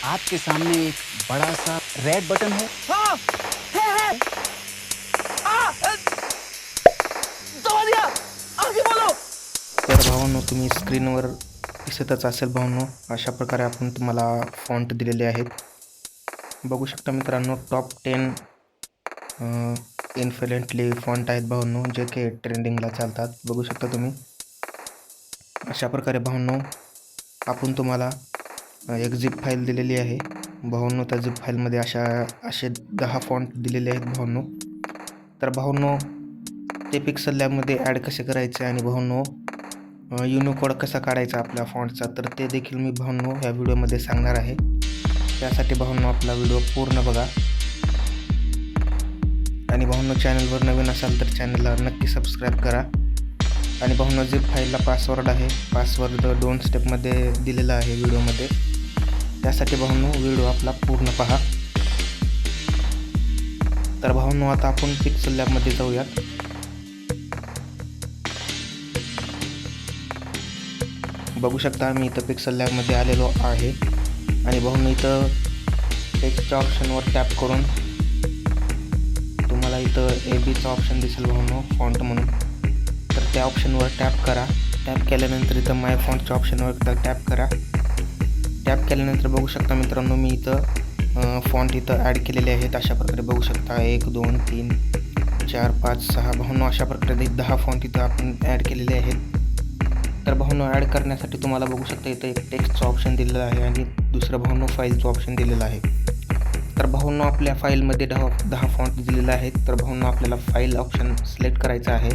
आपके सामने एक बड़ा सा रेड बटन है। हाँ है दबा दिया। आगे बोलो। तर भावांनो, तुम्ही स्क्रीनवर दिसतच असेल भावांनो, अशा प्रकारे आपण तुम्हाला फॉन्ट दिलेले आहेत. बघू शकता मित्रांनो, टॉप 10 इन्फ्लुएंटली फॉन्ट आहेत भावांनो, जे की ट्रेंडिंगला चालतात. बघू शकता तुम्ही अशा प्रकारे भावांनो, आपण तुम्हाला एक झिप फाईल दिलेली आहे भावांनो. त्या झिप फाईलमध्ये असे 10 फॉन्ट दिलेले आहेत भावांनो. तर भावांनो, ते पिक्सल लॅबमध्ये ॲड कसे करायचे आणि भावांनो युनिकोड कसा काढायचा आपल्या फॉन्टचा, तर ते देखील मी भावांनो ह्या व्हिडिओमध्ये सांगणार आहे. त्यासाठी भावांनो आपला व्हिडिओ पूर्ण बघा. आणि भावांनो, चॅनलवर नवीन असाल तर चॅनलला नक्की सबस्क्राईब करा. आणि भावांनो, झिप फाईलला पासवर्ड आहे. पासवर्ड 2 स्टेपमध्ये दिलेला आहे व्हिडिओमध्ये. त्यासाठी भावांनो व्हिडिओ आपला पूर्ण पहा. तर भावांनो, आता आपण पिक्सल लॅबमध्ये जाऊयात. बघू शकता मी इथं पिक्सल लॅबमध्ये आलेलो आहे. आणि भावांनो, इथं टेक्स्टच्या ऑप्शनवर टॅप करून तुम्हाला इथं ABचा ऑप्शन दिसेल भावांनो, फॉन्ट म्हणून. तर त्या ऑप्शनवर टॅप करा. टॅप केल्यानंतर इथं माय फॉन्टच्या ऑप्शनवर टॅप करा. टॅप केल्यानंतर बघू शकता मित्रांनो, मी इथं फॉन्ट इथं ॲड केलेले आहेत. अशा प्रकारे बघू शकता 1 2 3 4 5 6 भावांनो, अशा प्रकारे 10 फॉन्ट इथं आपण ॲड केलेले आहेत. तर भावांनो, ॲड करण्यासाठी तुम्हाला बघू शकता इथं एक टेक्स्टचं ऑप्शन दिलेलं आहे आणि दुसरं भावांनो फाईलचं ऑप्शन दिलेलं आहे. तर भावांनो, आपल्या फाईलमध्ये 10 फॉन्ट दिलेले आहेत. तर भावांनो, आपल्याला फाईल ऑप्शन सिलेक्ट करायचं आहे.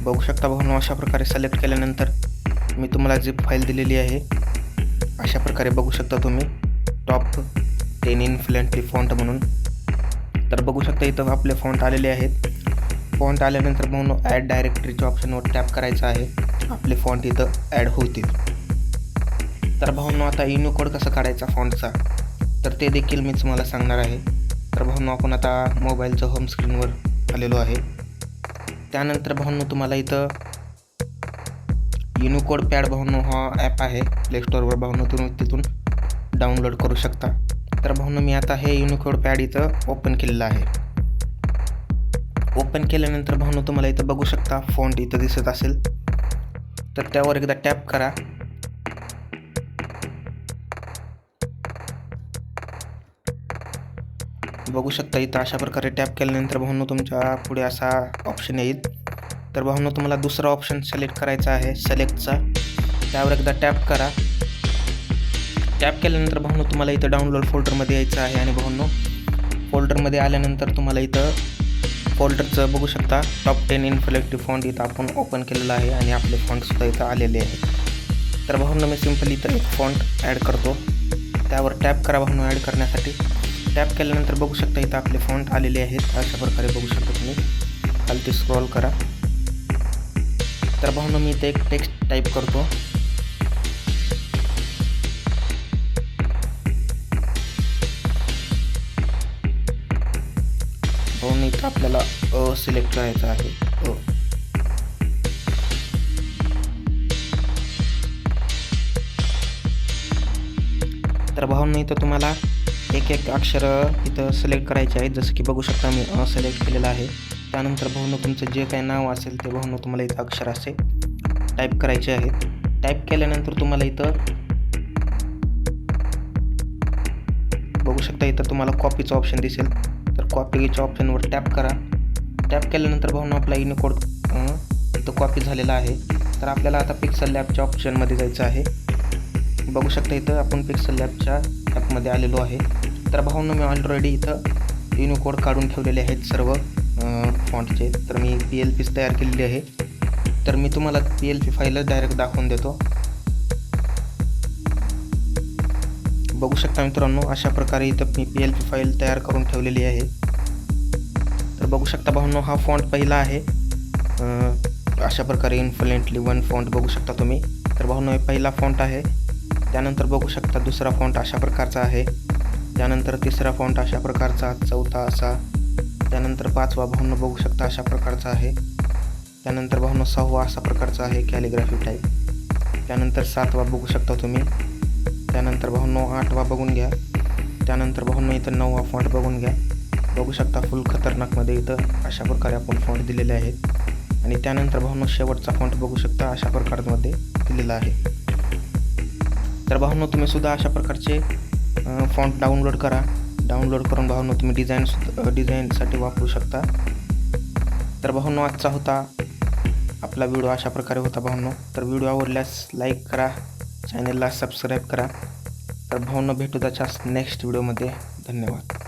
बघू शकता भावांनो, अशा प्रकारे सिलेक्ट केल्यानंतर मी तुम्हाला झिप फाईल दिलेली आहे. अशा प्रकारे बघू शकता तुम्ही टॉप 10 इन्फ्लुएंटली फॉन्ट म्हणून. तर बघू शकता इथं आपले फॉन्ट आलेले आहेत. फॉन्ट आल्यानंतर भावांनो ॲड डायरेक्टरीच्या ऑप्शनवर टॅप करायचं आहे. आपले फॉन्ट इथं ॲड होतील. तर भावांनो, आता युनिकोड कसा काढायचा फॉन्टचा, तर ते देखील मी तुम्हाला सांगणार आहे. तर भावांनो, आपण आता मोबाईलचं होम स्क्रीनवर आलेलो आहे. त्यानंतर भावांनो, तुम्हाला इथं युनिकोड पॅड भावांनो हा ॲप आहे प्ले स्टोअरवर भावांनो, तुम्ही तिथून डाउनलोड करू शकता. तर भावांनो, मी आता हे युनिकोड पॅड इथं ओपन केलेलं आहे. ओपन केल्यानंतर भावांनो, तुम्हाला इथं बघू शकता फॉन्ट इथं दिसत असेल. तर त्यावर एकदा टॅप करा. बघू शकता इथं अशा प्रकारे टॅप केल्यानंतर भावांनो तुमच्या पुढे असा ऑप्शन येईल. तर भावांनो, तुम्हाला दुसरा ऑप्शन सिलेक्ट करायचा आहे सिलेक्टचा. त्यावर एकदा टॅप करा. टॅप केल्यानंतर भावांनो, तुम्हाला इथं डाउनलोड फोल्डरमध्ये यायचं आहे. आणि भावांनो, फोल्डरमध्ये आल्यानंतर तुम्हाला इथं फोल्डरचं बघू शकता टॉप 10 इन्फ्लुएंटली फॉन्ट इथं आपण ओपन केलेलं आहे आणि आपले फॉन्टसुद्धा इथं आलेले आहेत. तर भावांनो, मी सिम्पली इथं एक फॉन्ट ॲड करतो. त्यावर टॅप करा भावांनो ॲड करण्यासाठी. टॅप केल्यानंतर बघू शकता इथं आपले फॉन्ट आलेले आहेत. अशा प्रकारे बघू शकता तुम्ही. खालती स्क्रॉल करा. तर भावांनो, मी इथे एक टेक्स्ट टाईप करतो. भावांनो, इथं आपल्याला सिलेक्ट करायचं आहे. तर भावांनो, इथं तुम्हाला एक अक्षर इथं सिलेक्ट करायचे आहेत. जसं की बघू शकता मी सिलेक्ट केलेलं आहे. त्यानंतर भावांनो, तुमचं जे काही नाव असेल ते भावांनो तुम्हाला इथं अक्षर असे टाईप करायचे आहेत. टाईप केल्यानंतर तुम्हाला इथं बघू शकता इथं तुम्हाला कॉपीचं ऑप्शन दिसेल. तर कॉपीच्या ऑप्शनवर टॅप करा. टॅप केल्यानंतर भावांनो आपला युनिकोड इथं कॉपी झालेला आहे. तर आपल्याला आता पिक्सल लॅबच्या ऑप्शनमध्ये जायचं आहे. बघू शकता इथं आपण पिक्सल लॅबच्या ॲपमध्ये आलेलो आहे. तर भावांनो, मी ऑलरेडी इथं युनिकोड काढून ठेवलेले आहेत सर्व फॉन्टचे. तर मी PLPs तयार केलेली आहे. तर मी तुम्हाला PLP फाईलच डायरेक्ट दाखवून देतो. बघू शकता मित्रांनो, अशा प्रकारे इथं मी PLP फाईल तयार करून ठेवलेली आहे. तर बघू शकता भावांनो, हा फॉन्ट पहिला आहे. अशा प्रकारे इन्फ्लुएंटली 1 फॉन्ट बघू शकता तुम्ही. तर भावांनो, हे पहिला फॉन्ट आहे. त्यानंतर बघू शकता दुसरा फॉन्ट अशा प्रकारचा आहे. त्यानंतर तिसरा फॉन्ट अशा प्रकारचा, चौथा असा, त्यानंतर 5वा भावांनो बघू शकता अशा प्रकारचा आहे. त्यानंतर भावांनो 6वा अशा प्रकारचा आहे कॅलिग्राफी टाईप. त्यानंतर 7वा बघू शकता तुम्ही. त्यानंतर भाऊंनो 8वा बघून घ्या. त्यानंतर भाऊंनो इथं 9वा फॉन्ट बघून घ्या. बघू शकता फुल खतरनाकमध्ये इथं अशा प्रकारे आपण फॉन्ट दिलेले आहेत. आणि त्यानंतर भाऊंनो शेवटचा फॉन्ट बघू शकता अशा प्रकारमध्ये दिलेला आहे. तर भाऊंनो तुम्ही सुद्धा अशा प्रकारचे फॉन्ट डाउनलोड करा. डाउनलोड करून भाऊंनो तुम्ही डिझाईनसाठी वापरू शकता. तर भाऊंनो आजचा होता आपला व्हिडिओ अशा प्रकारे होता भाऊंनो. तर व्हिडिओ आवडल्यास लाईक करा, चॅनलला सबस्क्राईब करा. तर भाऊंनो भेटू त्याच्याच नेक्स्ट व्हिडिओमध्ये. धन्यवाद.